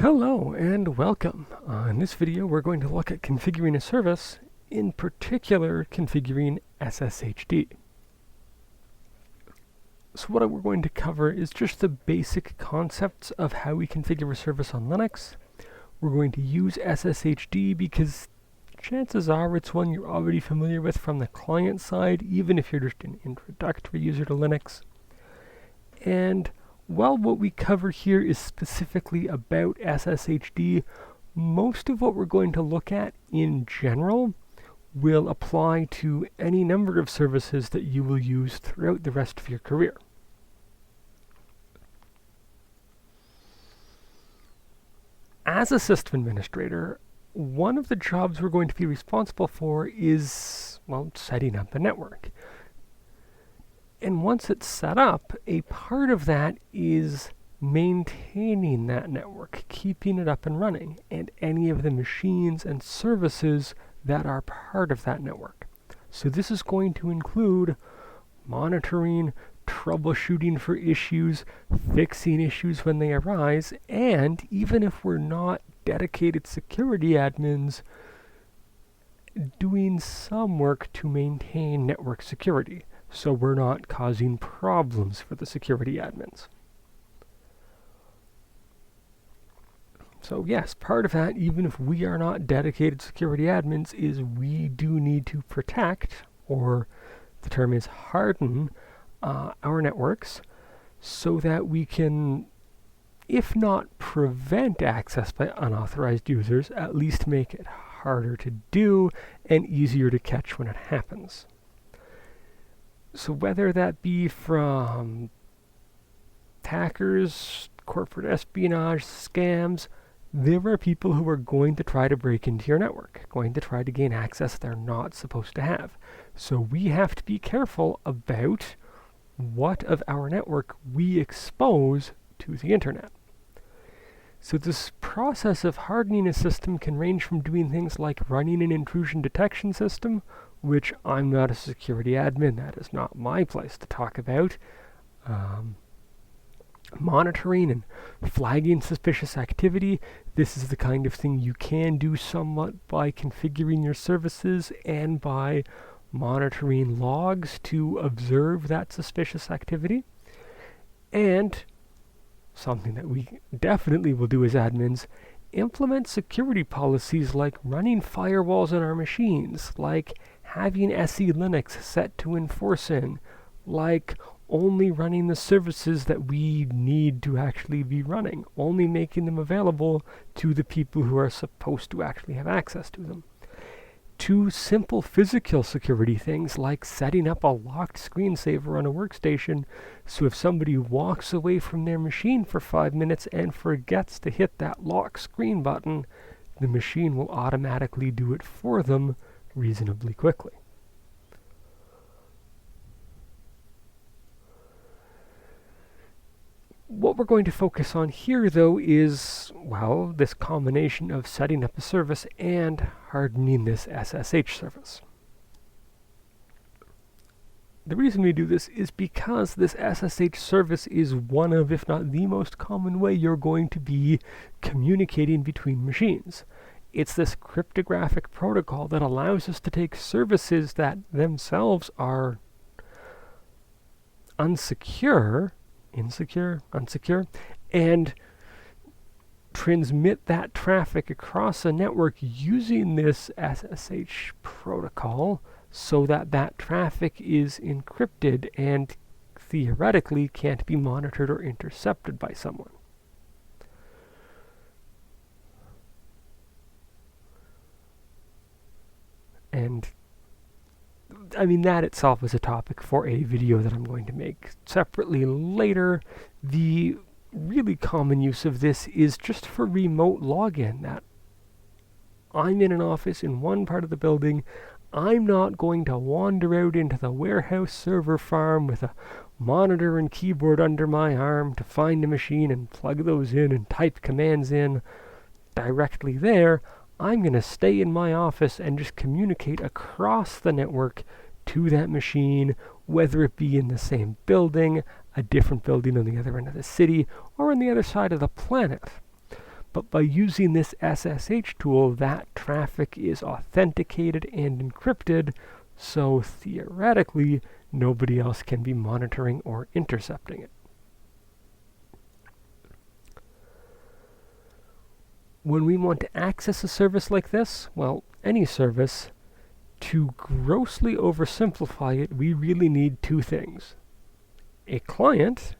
Hello and welcome. In this video we're going to look at configuring a service, in particular configuring sshd. So what we're going to cover is just the basic concepts of how we configure a service on Linux. We're going to use sshd because chances are it's one you're already familiar with from the client side, even if you're just an introductory user to Linux. And while what we cover here is specifically about sshd, most of what we're going to look at in general will apply to any number of services that you will use throughout the rest of your career. As a system administrator, one of the jobs we're going to be responsible for is, well, setting up a network. And once it's set up, a part of that is maintaining that network, keeping it up and running, and any of the machines and services that are part of that network. So this is going to include monitoring, troubleshooting for issues, fixing issues when they arise, and even if we're not dedicated security admins, doing some work to maintain network security, so we're not causing problems for the security admins. So yes, part of that, even if we are not dedicated security admins, is we do need to protect, or the term is harden, our networks so that we can, if not prevent access by unauthorized users, at least make it harder to do and easier to catch when it happens. So whether that be from hackers, corporate espionage, scams, there are people who are going to try to break into your network, going to try to gain access they're not supposed to have. So we have to be careful about what of our network we expose to the internet. So this process of hardening a system can range from doing things like running an intrusion detection system, which I'm not a security admin, that is not my place to talk about, monitoring and flagging suspicious activity. This is the kind of thing you can do somewhat by configuring your services and by monitoring logs to observe that suspicious activity. And something that we definitely will do as admins, implement security policies like running firewalls on our machines, like having SE Linux set to enforcing, like only running the services that we need to actually be running, only making them available to the people who are supposed to actually have access to them. To simple physical security things like setting up a locked screensaver on a workstation, so if somebody walks away from their machine for 5 minutes and forgets to hit that lock screen button, the machine will automatically do it for them reasonably quickly. What we're going to focus on here, though, is, well, this combination of setting up a service and hardening this SSH service. The reason we do this is because this SSH service is one of, if not the most common way you're going to be communicating between machines. It's this cryptographic protocol that allows us to take services that themselves are unsecure, and transmit that traffic across a network using this SSH protocol so that that traffic is encrypted and theoretically can't be monitored or intercepted by someone. And I mean, that itself is a topic for a video that I'm going to make separately later. The really common use of this is just for remote login, that I'm in an office in one part of the building. I'm not going to wander out into the warehouse server farm with a monitor and keyboard under my arm to find a machine and plug those in and type commands in directly there. I'm going to stay in my office and just communicate across the network to that machine, whether it be in the same building, a different building on the other end of the city, or on the other side of the planet. But by using this SSH tool, that traffic is authenticated and encrypted, so theoretically, nobody else can be monitoring or intercepting it. When we want to access a service like this, well, any service, to grossly oversimplify it, we really need two things. A client,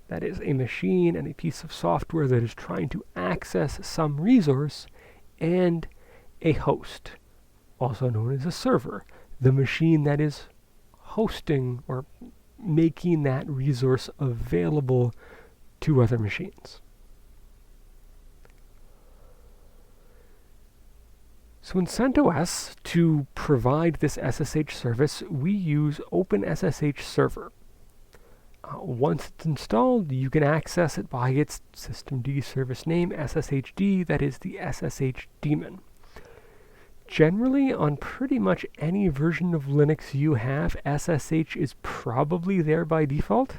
that is a machine and a piece of software that is trying to access some resource, and a host, also known as a server, the machine that is hosting or making that resource available to other machines. So in CentOS, to provide this SSH service, we use OpenSSH Server. Once it's installed, you can access it by its systemd service name, sshd, that is the SSH daemon. Generally, on pretty much any version of Linux you have, SSH is probably there by default.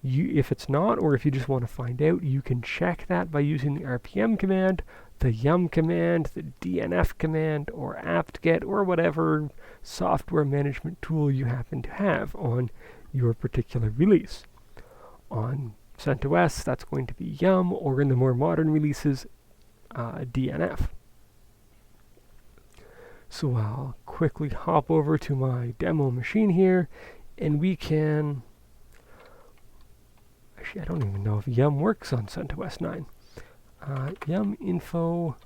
If it's not, or if you just want to find out, you can check that by using the rpm command, the yum command, the dnf command, or apt-get, or whatever software management tool you happen to have on your particular release. On CentOS, that's going to be yum, or in the more modern releases, dnf. So I'll quickly hop over to my demo machine here, and we can... Actually, I don't even know if yum works on CentOS 9. Yum info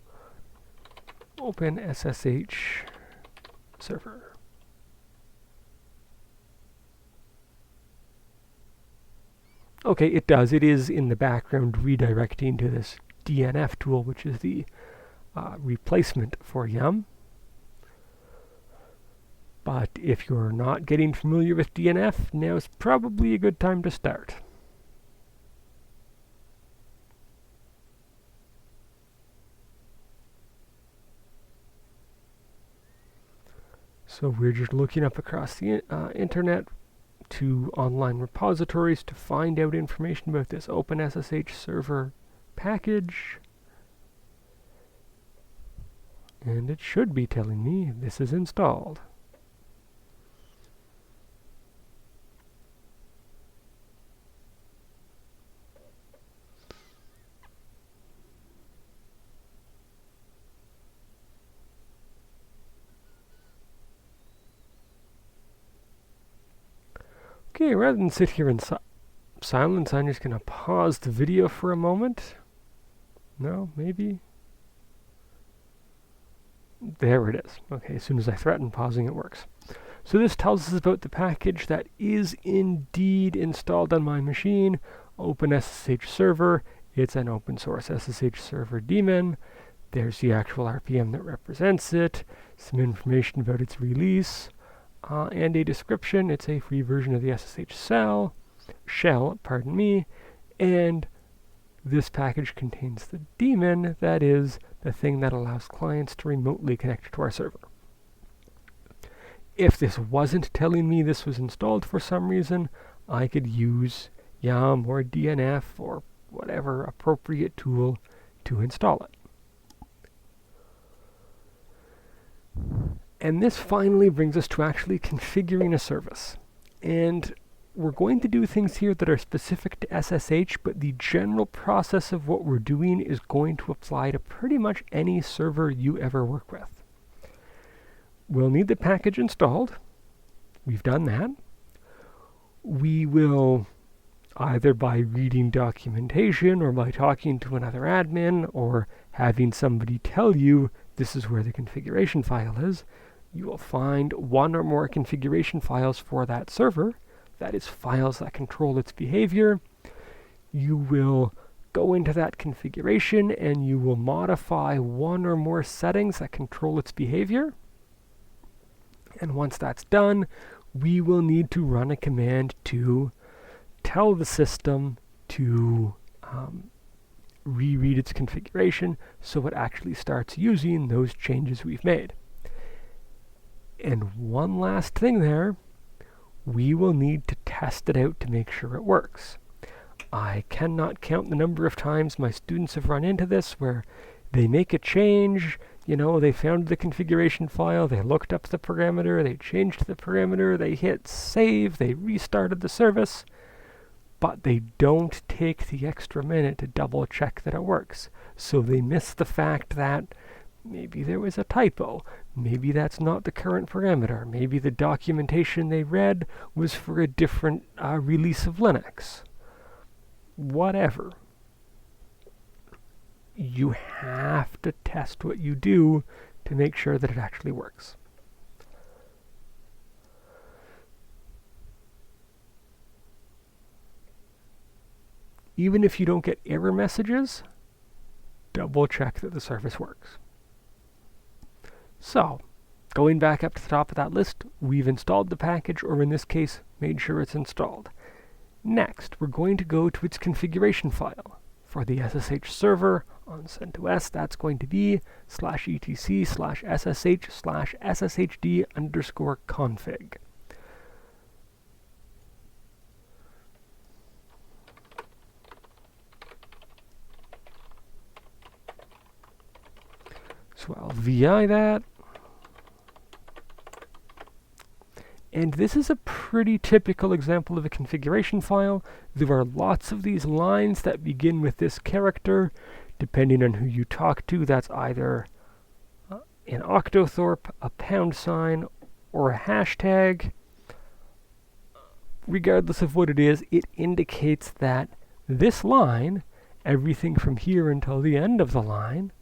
OpenSSH server. Okay, it does. It is in the background redirecting to this DNF tool, which is the replacement for yum. But if you're not getting familiar with DNF, now's probably a good time to start. So we're just looking up across the internet to online repositories to find out information about this OpenSSH server package. And it should be telling me this is installed. Okay, rather than sit here in silence, I'm just going to pause the video for a moment. No, maybe? There it is. Okay, as soon as I threaten pausing, it works. So this tells us about the package that is indeed installed on my machine, OpenSSH Server. It's an open source SSH server daemon. There's the actual RPM that represents it, some information about its release, and a description. It's a free version of the SSH shell, and this package contains the daemon, that is, the thing that allows clients to remotely connect to our server. If this wasn't telling me this was installed for some reason, I could use yum or dnf or whatever appropriate tool to install it. And this finally brings us to actually configuring a service. And we're going to do things here that are specific to SSH, but the general process of what we're doing is going to apply to pretty much any server you ever work with. We'll need the package installed. We've done that. We will, either by reading documentation or by talking to another admin or having somebody tell you this is where the configuration file is, you will find one or more configuration files for that server. That is, files that control its behavior. You will go into that configuration and you will modify one or more settings that control its behavior. And once that's done, we will need to run a command to tell the system to reread its configuration so it actually starts using those changes we've made. And one last thing there, we will need to test it out to make sure it works. I cannot count the number of times my students have run into this where they make a change, they found the configuration file, they looked up the parameter, they changed the parameter, they hit save, they restarted the service, but they don't take the extra minute to double check that it works. So they miss the fact that maybe there was a typo, maybe that's not the current parameter, maybe the documentation they read was for a different release of Linux. Whatever. You have to test what you do to make sure that it actually works. Even if you don't get error messages, double check that the service works. So, going back up to the top of that list, we've installed the package, or in this case, made sure it's installed. Next, we're going to go to its configuration file. For the SSH server on CentOS, that's going to be /etc/ssh/sshd_config. So I'll VI that. And this is a pretty typical example of a configuration file. There are lots of these lines that begin with this character. Depending on who you talk to, that's either an octothorpe, a £, or a hashtag. Regardless of what it is, it indicates that this line, everything from here until the end of the line,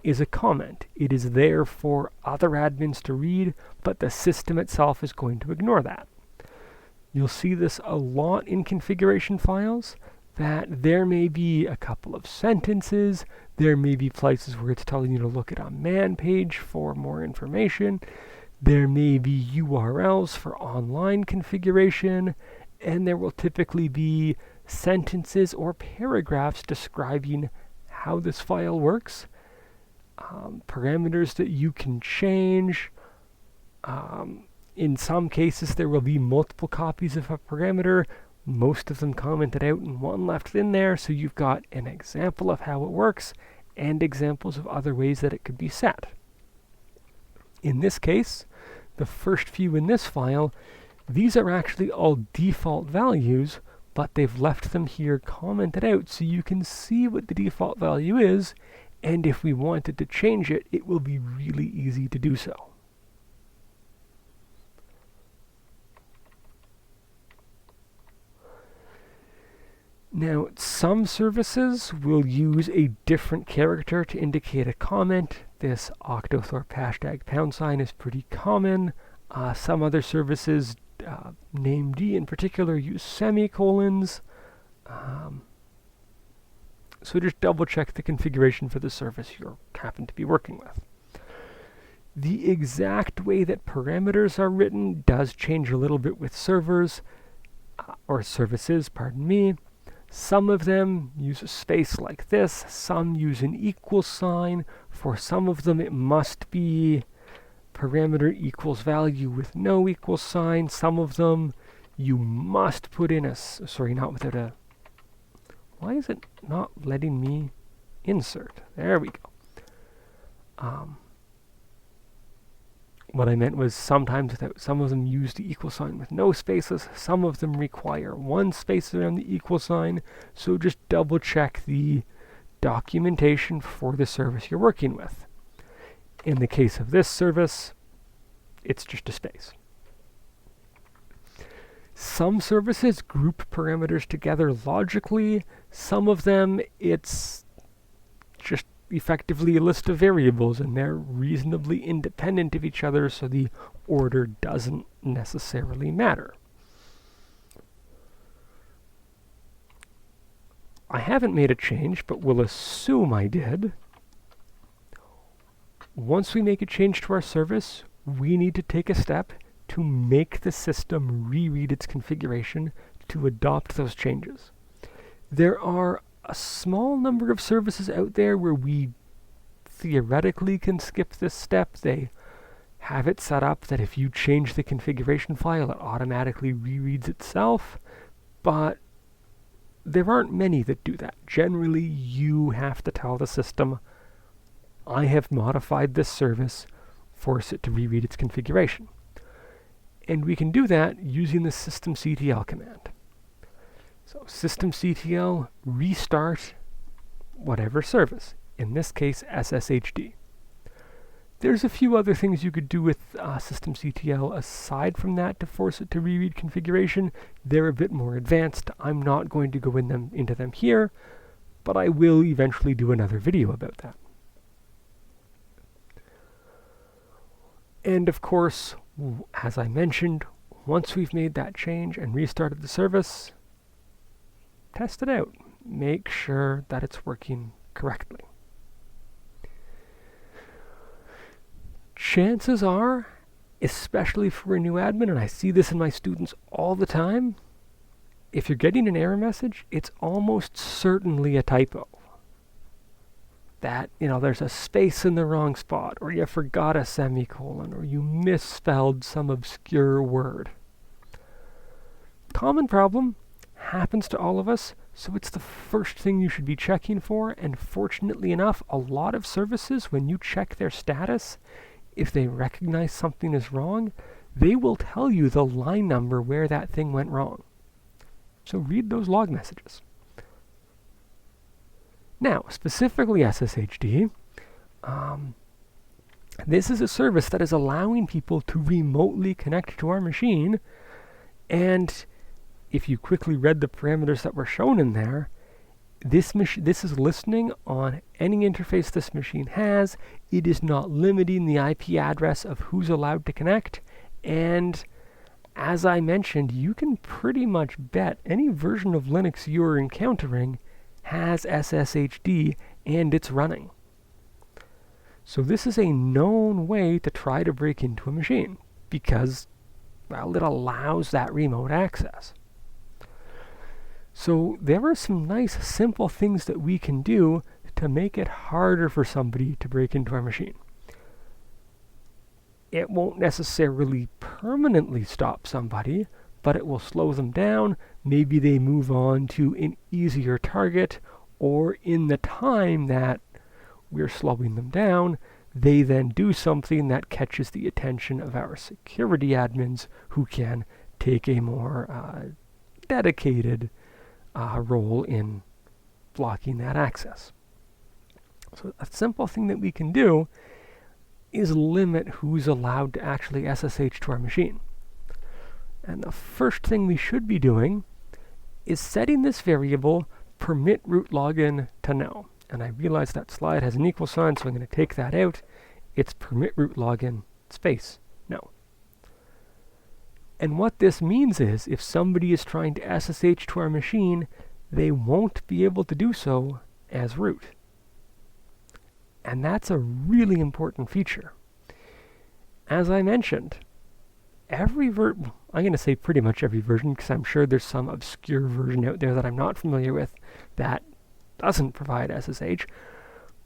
is a comment. It is there for other admins to read, but the system itself is going to ignore that. You'll see this a lot in configuration files, that there may be a couple of sentences, there may be places where it's telling you to look at a man page for more information, there may be URLs for online configuration, and there will typically be sentences or paragraphs describing how this file works, parameters that you can change. In some cases, there will be multiple copies of a parameter, most of them commented out and one left in there, so you've got an example of how it works and examples of other ways that it could be set. In this case, the first few in this file, these are actually all default values, but they've left them here commented out so you can see what the default value is, and if we wanted to change it, it will be really easy to do so. Now, some services will use a different character to indicate a comment. This octothorpe hashtag # is pretty common. Some other services, named in particular, use semicolons. So just double check the configuration for the service you happen to be working with. The exact way that parameters are written does change a little bit with servers, or services, pardon me. Some of them use a space like this, some use an equal sign. For some of them it must be parameter equals value with no equal sign. Some of them you must put in a, not without a, why is it not letting me insert? There we go. What I meant was sometimes without, some of them use the equal sign with no spaces, some of them require one space around the equal sign, so just double check the documentation for the service you're working with. In the case of this service, it's just a space. Some services group parameters together logically, some of them it's just effectively a list of variables and they're reasonably independent of each other, so the order doesn't necessarily matter. I haven't made a change, but we'll assume I did. Once we make a change to our service, we need to take a step to make the system reread its configuration to adopt those changes. There are a small number of services out there where we theoretically can skip this step. They have it set up that if you change the configuration file, it automatically rereads itself, but there aren't many that do that. Generally, you have to tell the system, I have modified this service, force it to reread its configuration. And we can do that using the systemctl command. So systemctl restart whatever service, in this case sshd. There's a few other things you could do with systemctl aside from that to force it to reread configuration. They're a bit more advanced. I'm not going to go into them here, but I will eventually do another video about that. And of course, as I mentioned, once we've made that change and restarted the service, test it out. Make sure that it's working correctly. Chances are, especially for a new admin, and I see this in my students all the time, if you're getting an error message, it's almost certainly a typo. That, there's a space in the wrong spot, or you forgot a semicolon, or you misspelled some obscure word. Common problem, happens to all of us, so it's the first thing you should be checking for, and fortunately enough, a lot of services, when you check their status, if they recognize something is wrong, they will tell you the line number where that thing went wrong. So read those log messages. Now, specifically sshd, this is a service that is allowing people to remotely connect to our machine, and if you quickly read the parameters that were shown in there, this is listening on any interface this machine has. It is not limiting the IP address of who's allowed to connect, and as I mentioned, you can pretty much bet any version of Linux you're encountering has sshd and it's running. So this is a known way to try to break into a machine because, well, it allows that remote access. So there are some nice simple things that we can do to make it harder for somebody to break into our machine. It won't necessarily permanently stop somebody, but it will slow them down. Maybe they move on to an easier target, or in the time that we're slowing them down, they then do something that catches the attention of our security admins, who can take a more dedicated role in blocking that access. So a simple thing that we can do is limit who's allowed to actually SSH to our machine. And the first thing we should be doing is setting this variable permit root login to no. And I realize that slide has an equal sign, so I'm going to take that out. It's permit root login space no. And what this means is, if somebody is trying to SSH to our machine, they won't be able to do so as root. And that's a really important feature. As I mentioned, I'm going to say pretty much every version, because I'm sure there's some obscure version out there that I'm not familiar with that doesn't provide SSH.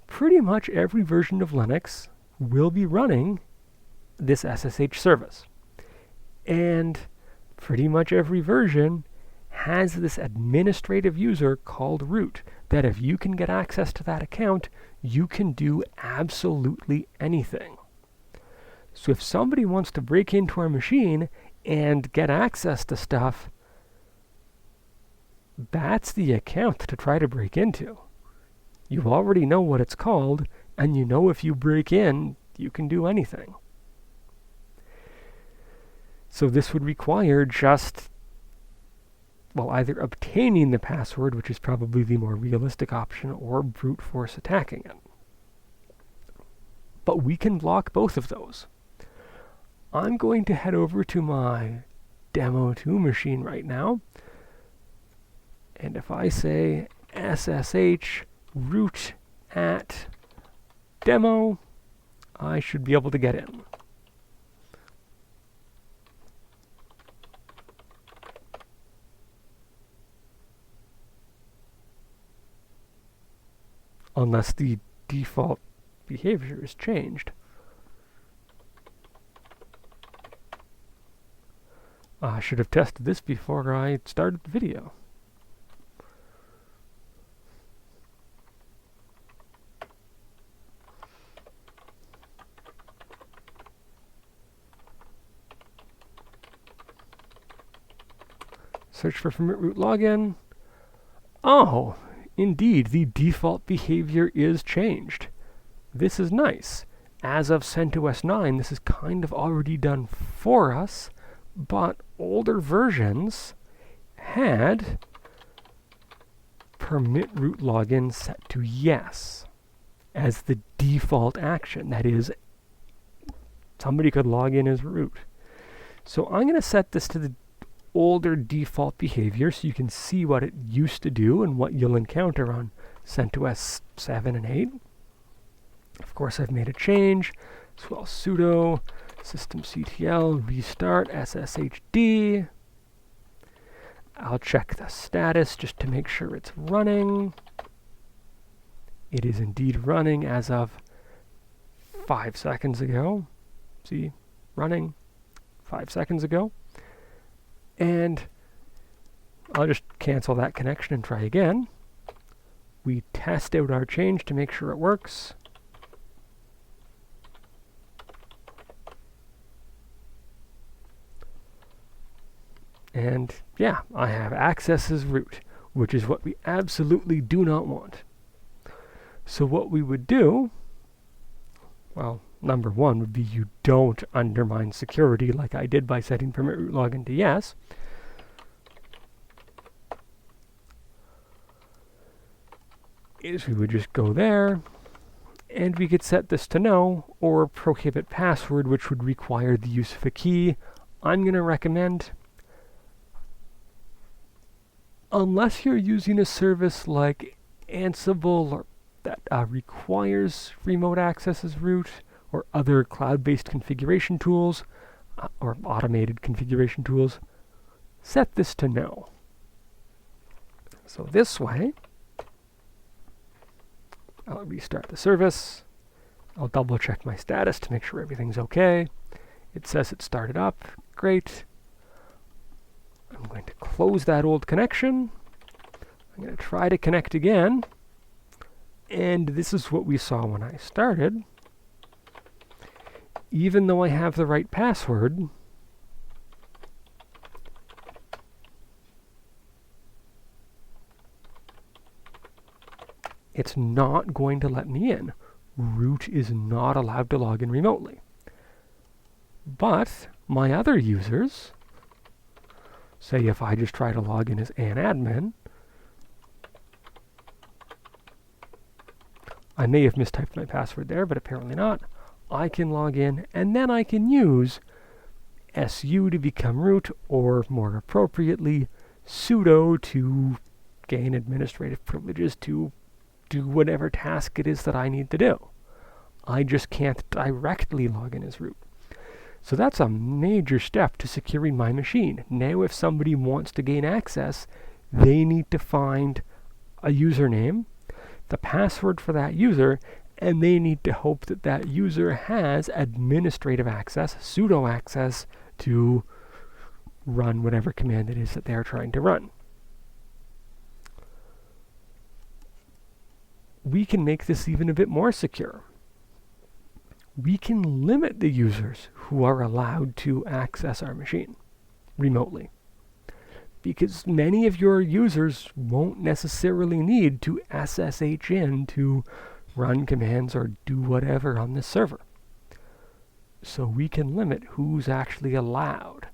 Pretty much every version of Linux will be running this SSH service. And pretty much every version has this administrative user called root, that if you can get access to that account, you can do absolutely anything. So if somebody wants to break into our machine and get access to stuff, that's the account to try to break into. You already know what it's called, and you know if you break in, you can do anything. So this would require just, well, either obtaining the password, which is probably the more realistic option, or brute force attacking it. But we can block both of those. I'm going to head over to my demo 2 machine right now, and if I say ssh root at demo, I should be able to get in. Unless the default behavior is changed. I should have tested this before I started the video. Search for permit root login. Oh, indeed, the default behavior is changed. This is nice. As of CentOS 9, this is kind of already done for us, but older versions had permit root login set to yes as the default action. That is, somebody could log in as root. So I'm going to set this to the older default behavior so you can see what it used to do and what you'll encounter on CentOS 7 and 8. Of course, I've made a change. So I'll sudo systemctl restart sshd. I'll check the status just to make sure it's running. It is indeed running as of 5 seconds ago. See, running 5 seconds ago. And I'll just cancel that connection and try again. We test out our change to make sure it works. And yeah, I have access as root, which is what we absolutely do not want. So what we would do, well, number one would be you don't undermine security like I did by setting permit root login to yes. Is we would just go there, and we could set this to no, or prohibit password, which would require the use of a key. I'm going to recommend, unless you're using a service like Ansible or that requires remote access as root, or other cloud-based configuration tools, or automated configuration tools, set this to no. So this way, I'll restart the service. I'll double check my status to make sure everything's okay. It says it started up. Great. I'm going to close that old connection. I'm going to try to connect again. And this is what we saw when I started. Even though I have the right password, it's not going to let me in. Root is not allowed to log in remotely. But my other users, say if I just try to log in as an admin, I may have mistyped my password there, but apparently not. I can log in, and then I can use su to become root, or more appropriately, sudo to gain administrative privileges to do whatever task it is that I need to do. I just can't directly log in as root. So that's a major step to securing my machine. Now if somebody wants to gain access, they need to find a username, the password for that user, and they need to hope that that user has administrative access, sudo access, to run whatever command it is that they're trying to run. We can make this even a bit more secure. We can limit the users who are allowed to access our machine remotely, because many of your users won't necessarily need to SSH in to run commands or do whatever on this server. So we can limit who's actually allowed.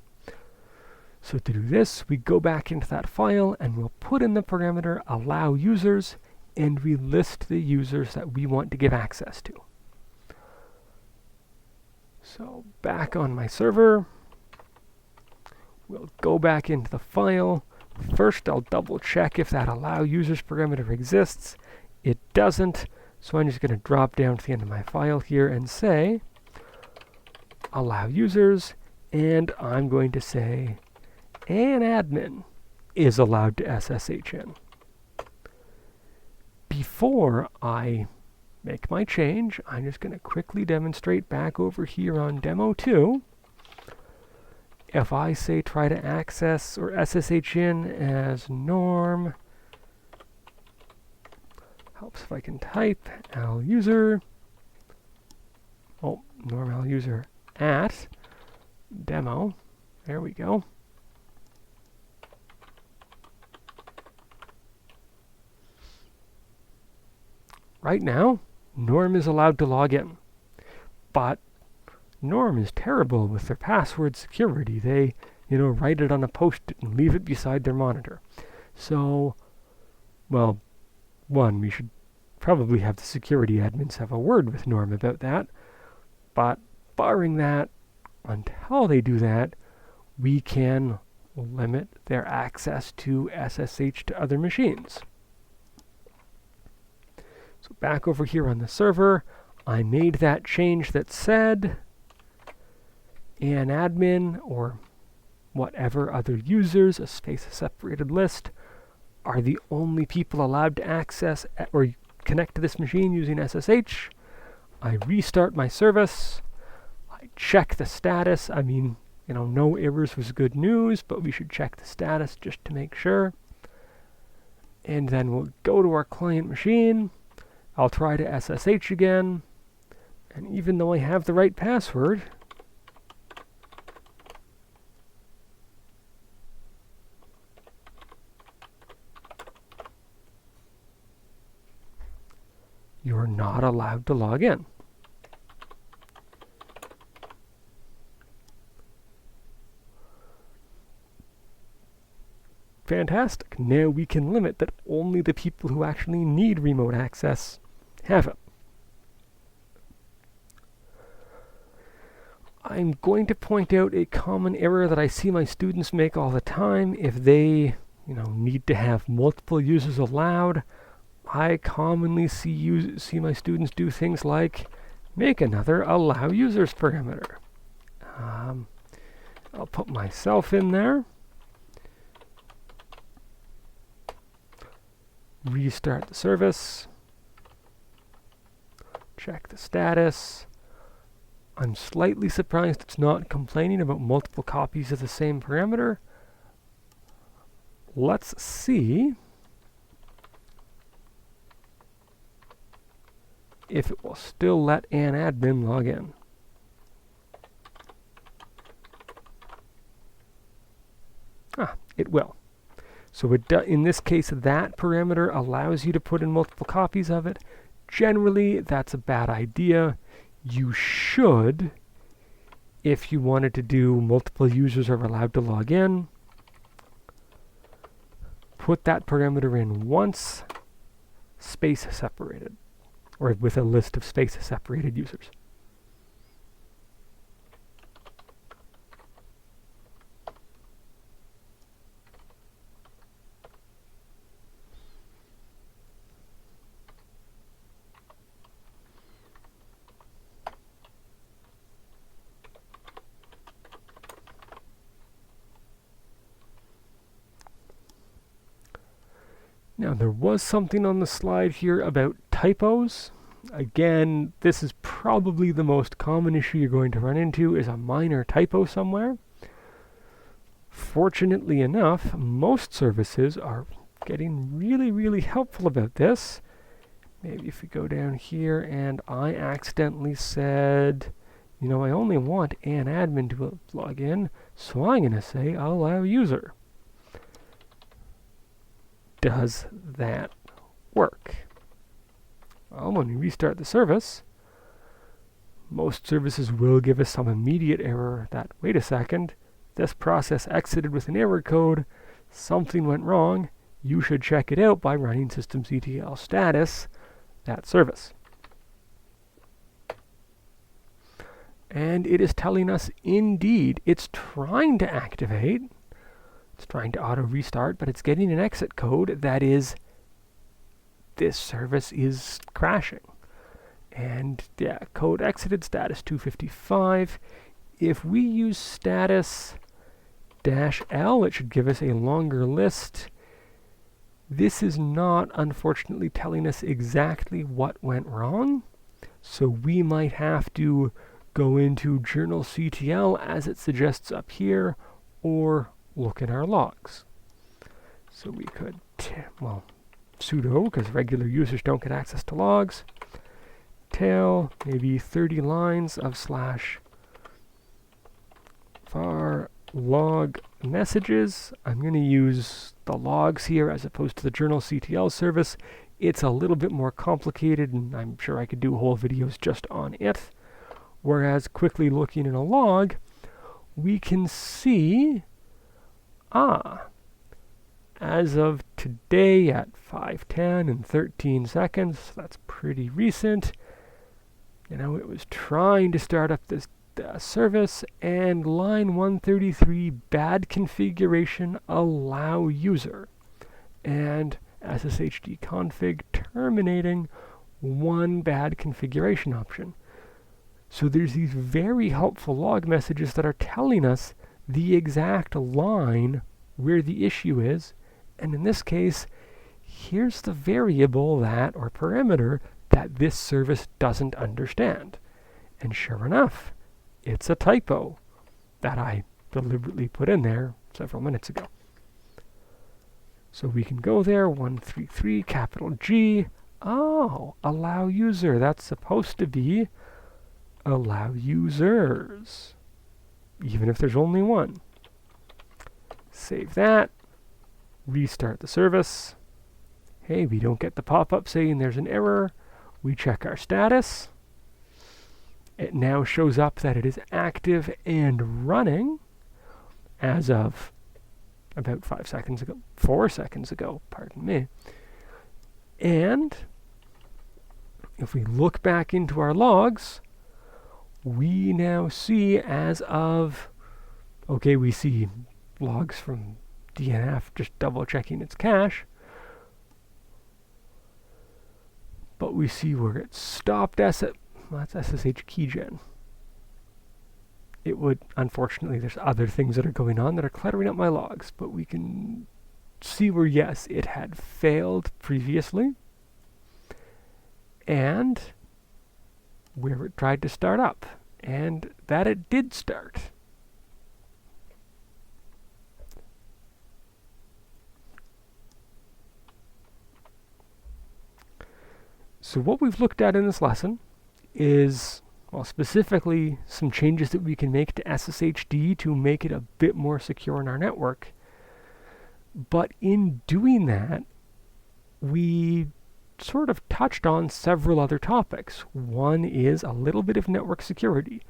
So to do this, we go back into that file and we'll put in the parameter allow users, and we list the users that we want to give access to. So back on my server, we'll go back into the file. First, I'll double check if that allow users parameter exists. It doesn't, so I'm just going to drop down to the end of my file here and say allow users, and I'm going to say an admin is allowed to SSH in. Before I make my change, I'm just going to quickly demonstrate back over here on demo 2. If I say try to access or SSH in as norm, helps if I can type al user, norm al user at demo, there we go. right now, Norm is allowed to log in. But Norm is terrible with their password security. They, write it on a post-it and leave it beside their monitor. So, well, one, we should probably have the security admins have a word with Norm about that. But barring that, until they do that, we can limit their access to SSH to other machines. So back over here on the server, I made that change that said an admin or whatever other users, a space-separated list, are the only people allowed to access or connect to this machine using SSH. I restart my service. I check the status. I mean, no errors was good news, but we should check the status just to make sure. And then we'll go to our client machine. I'll try to SSH again. And even though I have the right password, you're not allowed to log in. Fantastic. Now we can limit that only the people who actually need remote access have it. I'm going to point out a common error that I see my students make all the time. If they, need to have multiple users allowed, I commonly see my students do things like make another allow users parameter. I'll put myself in there. Restart the service. Check the status. I'm slightly surprised it's not complaining about multiple copies of the same parameter. Let's see if it will still let an admin log in. It will. So in this case, that parameter allows you to put in multiple copies of it. Generally, that's a bad idea. You should, if you wanted to do multiple users are allowed to log in, put that parameter in once, space separated, or with a list of space separated users. Now, there was something on the slide here about typos. Again, this is probably the most common issue you're going to run into, is a minor typo somewhere. Fortunately enough, most services are getting really, really helpful about this. Maybe if we go down here and I accidentally said, I only want an admin to log in, so I'm going to say allow user. Does that work? Well, when we restart the service, most services will give us some immediate error that, wait a second, this process exited with an error code, something went wrong, you should check it out by running systemctl status, that service. And it is telling us, indeed, it's trying to activate. It's trying to auto restart, but it's getting an exit code that is, this service is crashing. And yeah, code exited, status 255. If we use status -L, it should give us a longer list. This is not, unfortunately, telling us exactly what went wrong. So we might have to go into journalctl as it suggests up here, or look in our logs. So we could, sudo, because regular users don't get access to logs, tail, maybe 30 lines of /var log messages. I'm going to use the logs here as opposed to the journalctl service. It's a little bit more complicated, and I'm sure I could do whole videos just on it. Whereas quickly looking in a log, we can see, as of today at 5:10 and 13 seconds, that's pretty recent, it was trying to start up this service, and line 133, bad configuration, allow user, and sshd config terminating one bad configuration option. So there's these very helpful log messages that are telling us the exact line where the issue is, and in this case, here's the variable that, or parameter, that this service doesn't understand. And sure enough, it's a typo that I deliberately put in there several minutes ago. So we can go there, 133, capital G. Oh, allow user. That's supposed to be allow users, even if there's only one. Save that. Restart the service. Hey, we don't get the pop-up saying there's an error. We check our status. It now shows up that it is active and running as of about 4 seconds ago, pardon me. And if we look back into our logs, we now see as of, we see logs from DNF just double checking its cache. But we see where it stopped that's SSH keygen. It would, unfortunately, there's other things that are going on that are cluttering up my logs, but we can see where, yes, it had failed previously, and where it tried to start up, and that it did start. So what we've looked at in this lesson is, specifically some changes that we can make to SSHD to make it a bit more secure in our network. But in doing that, we sort of touched on several other topics. One is a little bit of network security.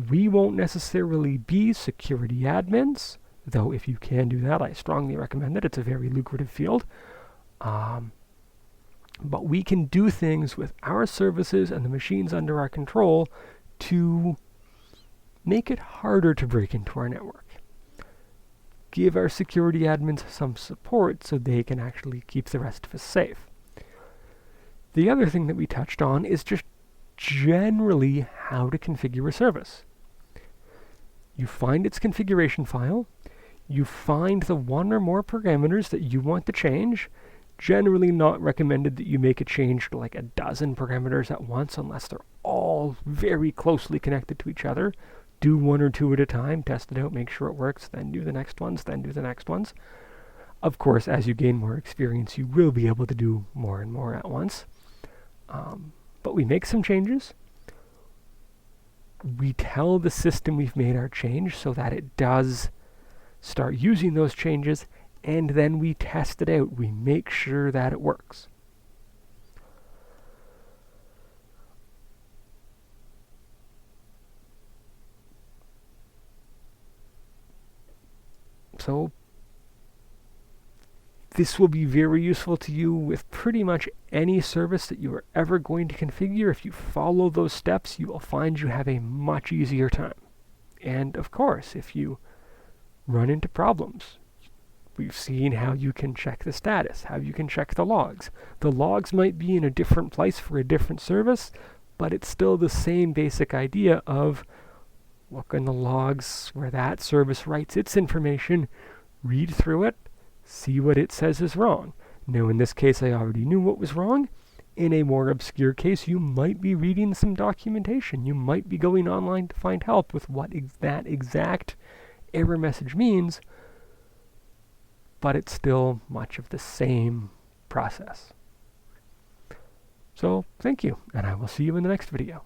We won't necessarily be security admins, though if you can do that, I strongly recommend it. It's a very lucrative field. But we can do things with our services and the machines under our control to make it harder to break into our network. Give our security admins some support so they can actually keep the rest of us safe. The other thing that we touched on is just generally how to configure a service. You find its configuration file, you find the one or more parameters that you want to change. Generally not recommended that you make a change to like a dozen parameters at once unless they're all very closely connected to each other. Do one or two at a time, test it out, make sure it works, then do the next ones, then do the next ones. Of course, as you gain more experience, you will be able to do more and more at once. But we make some changes. We tell the system we've made our change so that it does start using those changes, and then we test it out. We make sure that it works. So this will be very useful to you with pretty much any service that you are ever going to configure. If you follow those steps, you will find you have a much easier time. And of course, if you run into problems, we've seen how you can check the status, how you can check the logs. The logs might be in a different place for a different service, but it's still the same basic idea of look in the logs where that service writes its information, read through it, see what it says is wrong. Now in this case I already knew what was wrong. In a more obscure case, you might be reading some documentation. You might be going online to find help with what that exact error message means, but it's still much of the same process. So, thank you, and I will see you in the next video.